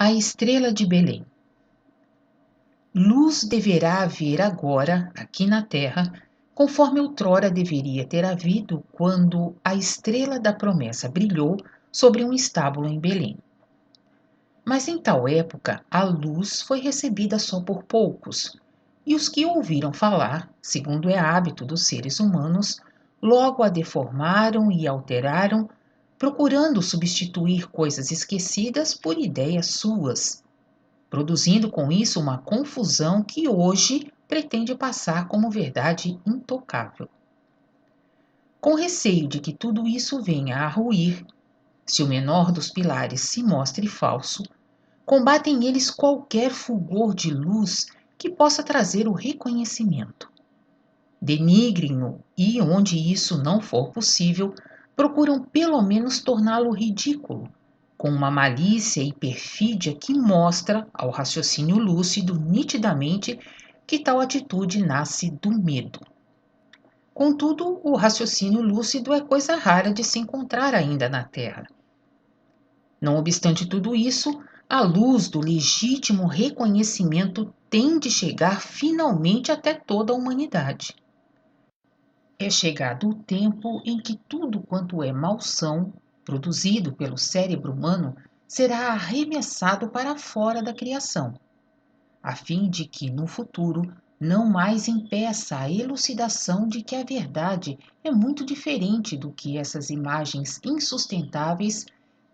A estrela de Belém. Luz deverá haver agora, aqui na terra, conforme outrora deveria ter havido quando a estrela da promessa brilhou sobre um estábulo em Belém. Mas em tal época a luz foi recebida só por poucos, e os que ouviram falar, segundo é hábito dos seres humanos, logo a deformaram e alteraram, procurando substituir coisas esquecidas por ideias suas, produzindo com isso uma confusão que hoje pretende passar como verdade intocável. Com receio de que tudo isso venha a ruir, se o menor dos pilares se mostre falso, combatem eles qualquer fulgor de luz que possa trazer o reconhecimento. Denigrem-no e, onde isso não for possível, procuram pelo menos torná-lo ridículo, com uma malícia e perfídia que mostra ao raciocínio lúcido nitidamente que tal atitude nasce do medo. Contudo, o raciocínio lúcido é coisa rara de se encontrar ainda na Terra. Não obstante tudo isso, a luz do legítimo reconhecimento tem de chegar finalmente até toda a humanidade. É chegado o tempo em que tudo quanto é malsão, produzido pelo cérebro humano, será arremessado para fora da criação, a fim de que, no futuro, não mais impeça a elucidação de que a verdade é muito diferente do que essas imagens insustentáveis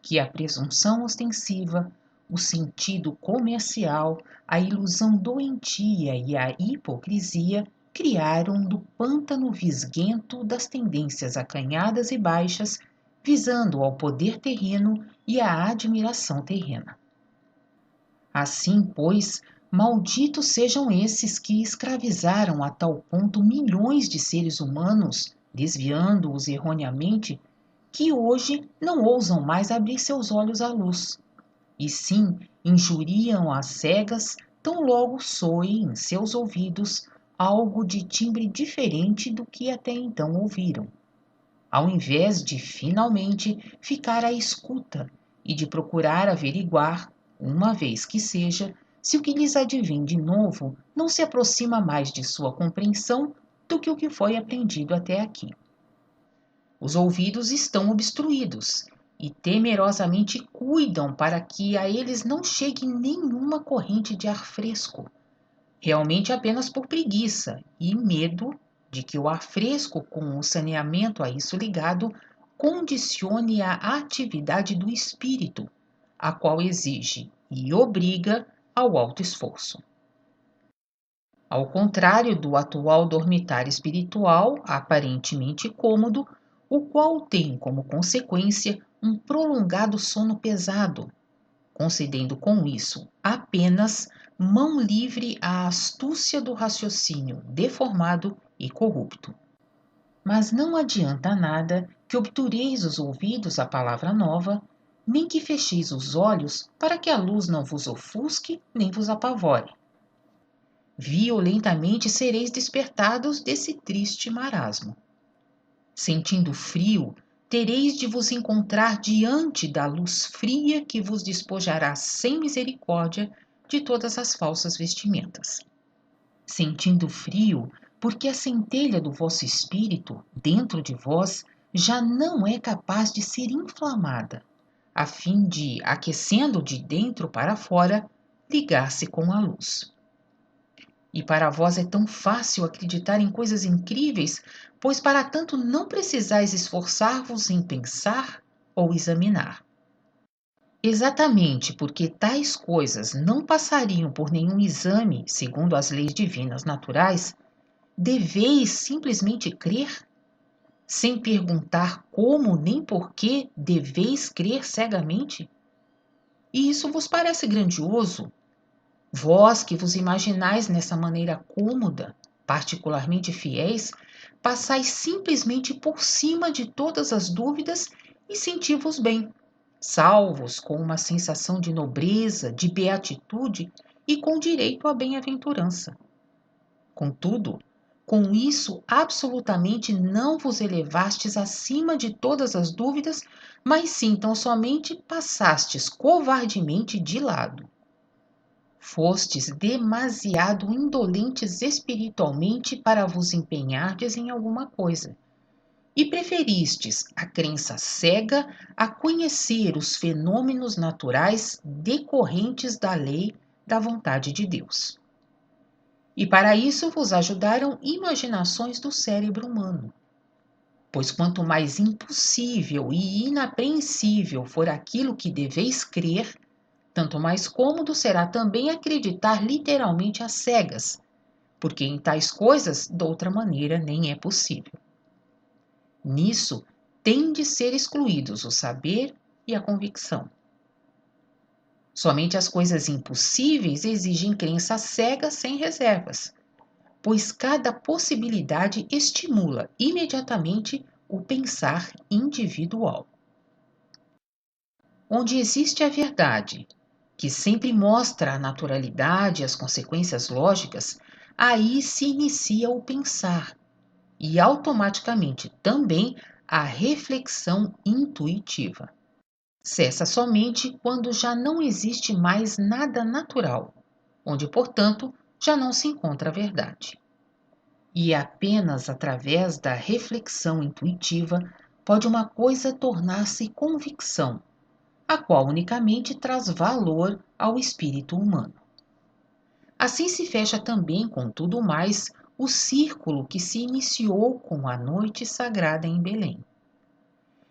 que a presunção ostensiva, o sentido comercial, a ilusão doentia e a hipocrisia criaram do pântano visguento das tendências acanhadas e baixas, visando ao poder terreno e à admiração terrena. Assim, pois, malditos sejam esses que escravizaram a tal ponto milhões de seres humanos, desviando-os erroneamente, que hoje não ousam mais abrir seus olhos à luz, e sim injuriam às cegas tão logo soe em seus ouvidos algo de timbre diferente do que até então ouviram, ao invés de finalmente ficar à escuta e de procurar averiguar, uma vez que seja, se o que lhes advém de novo não se aproxima mais de sua compreensão do que o que foi aprendido até aqui. Os ouvidos estão obstruídos e temerosamente cuidam para que a eles não chegue nenhuma corrente de ar fresco, realmente apenas por preguiça e medo de que o ar fresco, com o saneamento a isso ligado, condicione a atividade do espírito, a qual exige e obriga ao alto esforço. Ao contrário do atual dormitário espiritual, aparentemente cômodo, o qual tem como consequência um prolongado sono pesado, concedendo com isso apenas mão livre à astúcia do raciocínio deformado e corrupto. Mas não adianta nada que obtureis os ouvidos à palavra nova, nem que fecheis os olhos para que a luz não vos ofusque nem vos apavore. Violentamente sereis despertados desse triste marasmo. Sentindo frio, tereis de vos encontrar diante da luz fria que vos despojará sem misericórdia de todas as falsas vestimentas. Sentindo frio, porque a centelha do vosso espírito, dentro de vós, já não é capaz de ser inflamada, a fim de, aquecendo de dentro para fora, ligar-se com a luz. E para vós é tão fácil acreditar em coisas incríveis, pois para tanto não precisais esforçar-vos em pensar ou examinar. Exatamente porque tais coisas não passariam por nenhum exame segundo as leis divinas naturais, deveis simplesmente crer, sem perguntar como nem por que deveis crer cegamente? E isso vos parece grandioso? Vós que vos imaginais nessa maneira cômoda, particularmente fiéis, passais simplesmente por cima de todas as dúvidas e senti-vos bem, salvos com uma sensação de nobreza, de beatitude e com direito à bem-aventurança. Contudo, Com isso, absolutamente não vos elevastes acima de todas as dúvidas, mas sim tão somente passastes covardemente de lado. Fostes demasiado indolentes espiritualmente para vos empenhardes em alguma coisa, e preferistes a crença cega a conhecer os fenômenos naturais decorrentes da lei da vontade de Deus. E para isso vos ajudaram imaginações do cérebro humano. Pois quanto mais impossível e inapreensível for aquilo que deveis crer, tanto mais cômodo será também acreditar literalmente às cegas, porque em tais coisas, doutra maneira, nem é possível. Nisso, têm de ser excluídos o saber e a convicção. Somente as coisas impossíveis exigem crença cega sem reservas, pois cada possibilidade estimula imediatamente o pensar individual. Onde existe a verdade, que sempre mostra a naturalidade e as consequências lógicas, aí se inicia o pensar e automaticamente também a reflexão intuitiva. Cessa somente quando já não existe mais nada natural, onde, portanto, já não se encontra a verdade. E apenas através da reflexão intuitiva pode uma coisa tornar-se convicção, a qual unicamente traz valor ao espírito humano. Assim se fecha também, com tudo mais, o círculo que se iniciou com a noite sagrada em Belém.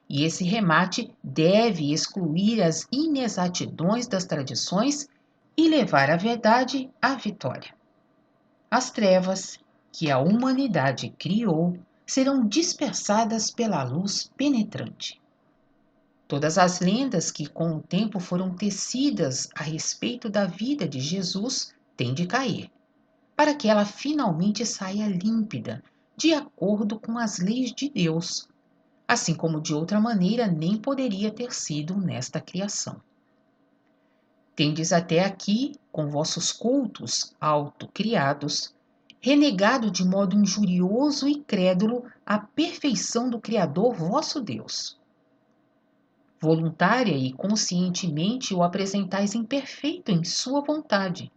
E esse remate deve excluir as inexatidões das tradições e levar a verdade à vitória. As trevas que a humanidade criou serão dispersadas pela luz penetrante. Todas as lendas que com o tempo foram tecidas a respeito da vida de Jesus têm de cair, para que ela finalmente saia límpida, de acordo com as leis de Deus, assim como de outra maneira nem poderia ter sido nesta criação. Tendes até aqui, com vossos cultos autocriados, renegado de modo injurioso e crédulo a perfeição do Criador vosso Deus. Voluntária e conscientemente o apresentais imperfeito em sua vontade.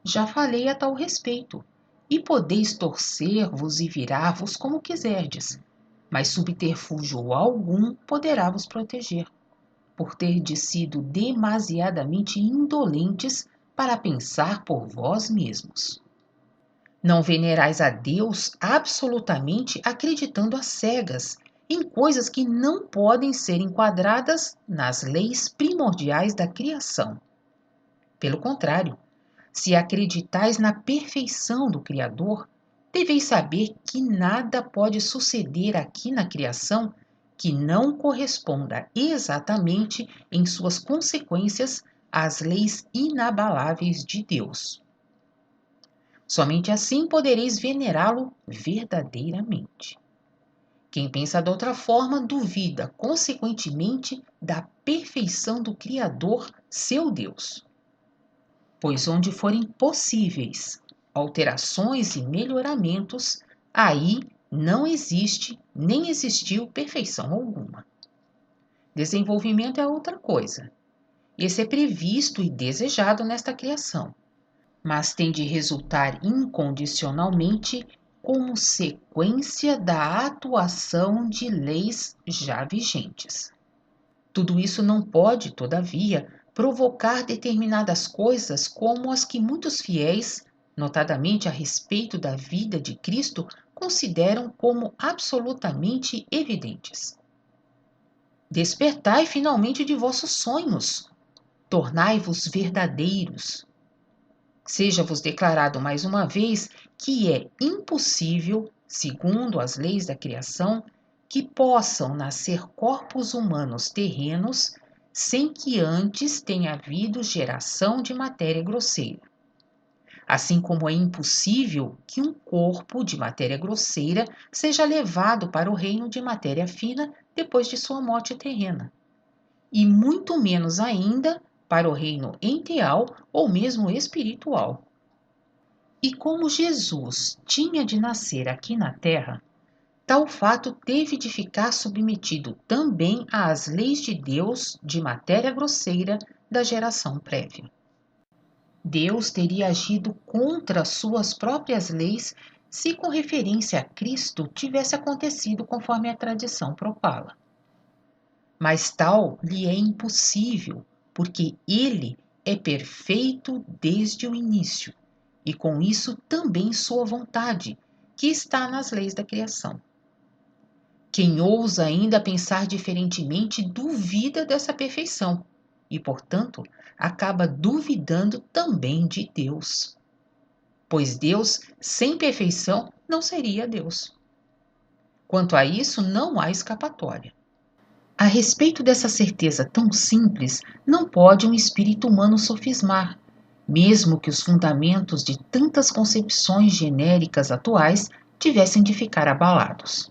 Já falei a tal respeito, e podeis torcer-vos e virar-vos como quiserdes, mas subterfúgio algum poderá vos proteger, por terdes sido demasiadamente indolentes para pensar por vós mesmos. Não venerais a Deus absolutamente acreditando às cegas em coisas que não podem ser enquadradas nas leis primordiais da criação. Pelo contrário, se acreditais na perfeição do Criador, deveis saber que nada pode suceder aqui na criação que não corresponda exatamente em suas consequências às leis inabaláveis de Deus. Somente assim podereis venerá-lo verdadeiramente. Quem pensa de outra forma duvida, consequentemente, da perfeição do Criador, seu Deus. Pois onde forem possíveis alterações e melhoramentos, aí não existe nem existiu perfeição alguma. Desenvolvimento é outra coisa. Esse é previsto e desejado nesta criação, mas tem de resultar incondicionalmente como sequência da atuação de leis já vigentes. Tudo isso não pode, todavia, provocar determinadas coisas como as que muitos fiéis, notadamente a respeito da vida de Cristo, consideram como absolutamente evidentes. Despertai finalmente de vossos sonhos, tornai-vos verdadeiros. Seja-vos declarado mais uma vez que é impossível, segundo as leis da criação, que possam nascer corpos humanos terrenos sem que antes tenha havido geração de matéria grosseira. Assim como é impossível que um corpo de matéria grosseira seja levado para o reino de matéria fina depois de sua morte terrena, e muito menos ainda para o reino enteal ou mesmo espiritual. E como Jesus tinha de nascer aqui na terra, tal fato teve de ficar submetido também às leis de Deus de matéria grosseira da geração prévia. Deus teria agido contra suas próprias leis se, com referência a Cristo, tivesse acontecido conforme a tradição propala. Mas tal lhe é impossível, porque ele é perfeito desde o início, e com isso também sua vontade, que está nas leis da criação. Quem ousa ainda pensar diferentemente duvida dessa perfeição e, portanto, acaba duvidando também de Deus. Pois Deus, sem perfeição, não seria Deus. Quanto a isso, não há escapatória. A respeito dessa certeza tão simples, não pode um espírito humano sofismar, mesmo que os fundamentos de tantas concepções genéricas atuais tivessem de ficar abalados.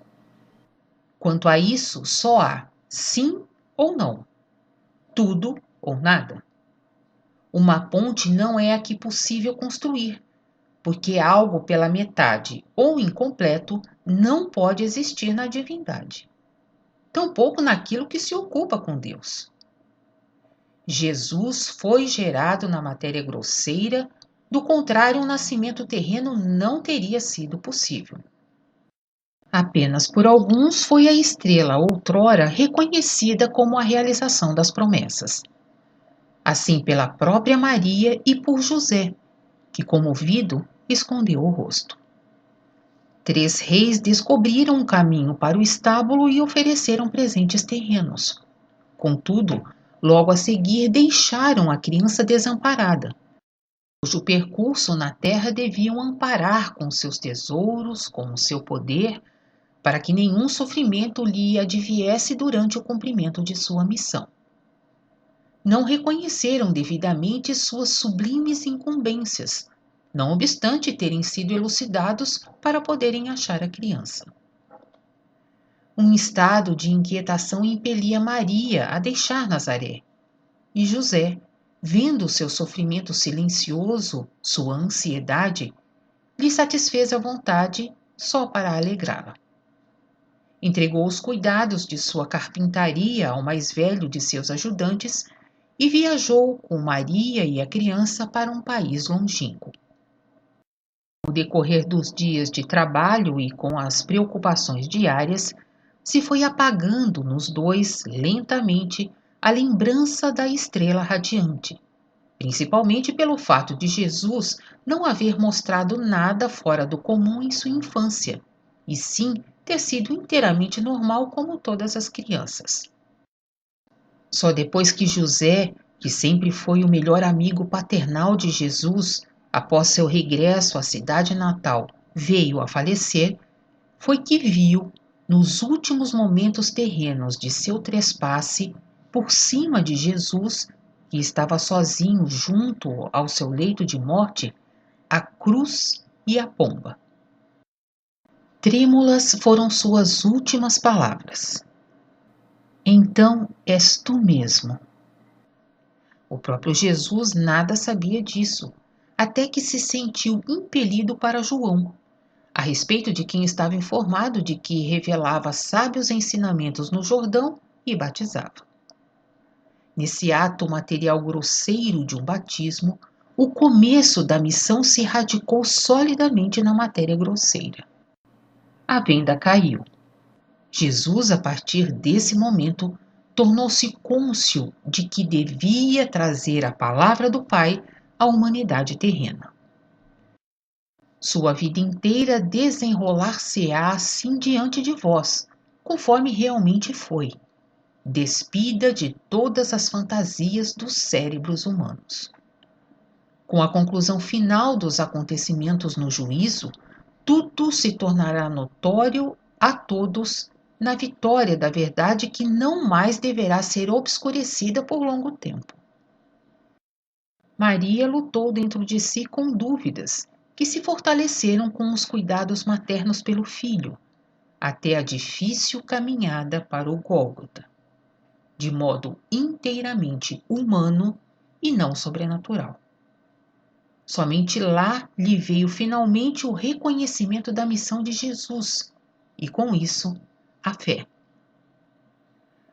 Quanto a isso, só há sim ou não, tudo ou nada. Uma ponte não é aqui possível construir, porque algo pela metade ou incompleto não pode existir na divindade, tampouco naquilo que se ocupa com Deus. Jesus foi gerado na matéria grosseira, do contrário, um nascimento terreno não teria sido possível. Apenas por alguns foi a estrela outrora reconhecida como a realização das promessas. Assim pela própria Maria e por José, que, comovido, escondeu o rosto. 3 reis descobriram um caminho para o estábulo e ofereceram presentes terrenos. Contudo, logo a seguir deixaram a criança desamparada, cujo percurso na terra deviam amparar com seus tesouros, com o seu poder, para que nenhum sofrimento lhe adviesse durante o cumprimento de sua missão. Não reconheceram devidamente suas sublimes incumbências, não obstante terem sido elucidados para poderem achar a criança. Um estado de inquietação impelia Maria a deixar Nazaré, e José, vendo seu sofrimento silencioso, sua ansiedade, lhe satisfez a vontade só para alegrá-la. Entregou os cuidados de sua carpintaria ao mais velho de seus ajudantes e viajou com Maria e a criança para um país longínquo. No decorrer dos dias de trabalho e com as preocupações diárias, se foi apagando nos dois, lentamente, a lembrança da estrela radiante, principalmente pelo fato de Jesus não haver mostrado nada fora do comum em sua infância, e sim ter sido inteiramente normal como todas as crianças. Só depois que José, que sempre foi o melhor amigo paternal de Jesus, após seu regresso à cidade natal, veio a falecer, foi que viu, nos últimos momentos terrenos de seu trespasse, por cima de Jesus, que estava sozinho junto ao seu leito de morte, a cruz e a pomba. Trêmulas foram suas últimas palavras. Então és tu mesmo. O próprio Jesus nada sabia disso, até que se sentiu impelido para João, a respeito de quem estava informado de que revelava sábios ensinamentos no Jordão e batizava. Nesse ato material grosseiro de um batismo, o começo da missão se radicou solidamente na matéria grosseira. A venda caiu. Jesus, a partir desse momento, tornou-se cônscio de que devia trazer a palavra do Pai à humanidade terrena. Sua vida inteira desenrolar-se-á assim diante de vós, conforme realmente foi, despida de todas as fantasias dos cérebros humanos. Com a conclusão final dos acontecimentos no juízo, tudo se tornará notório a todos na vitória da verdade que não mais deverá ser obscurecida por longo tempo. Maria lutou dentro de si com dúvidas, que se fortaleceram com os cuidados maternos pelo filho, até a difícil caminhada para o Gólgota, de modo inteiramente humano e não sobrenatural. Somente lá lhe veio finalmente o reconhecimento da missão de Jesus e, com isso, a fé.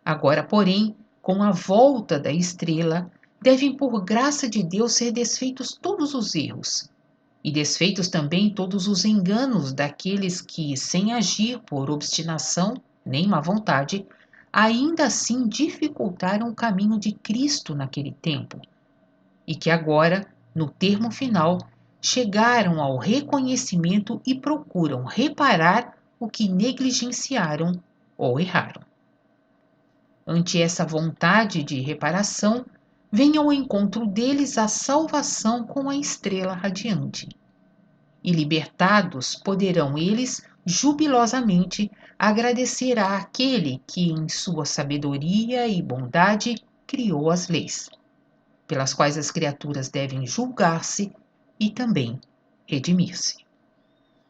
Agora, porém, com a volta da estrela, devem, por graça de Deus, ser desfeitos todos os erros e desfeitos também todos os enganos daqueles que, sem agir por obstinação nem má vontade, ainda assim dificultaram o caminho de Cristo naquele tempo, e que agora, no termo final, chegaram ao reconhecimento e procuram reparar o que negligenciaram ou erraram. Ante essa vontade de reparação, vem ao encontro deles a salvação com a estrela radiante. E libertados, poderão eles jubilosamente agradecer àquele que, em sua sabedoria e bondade, criou as leis, pelas quais as criaturas devem julgar-se e também redimir-se.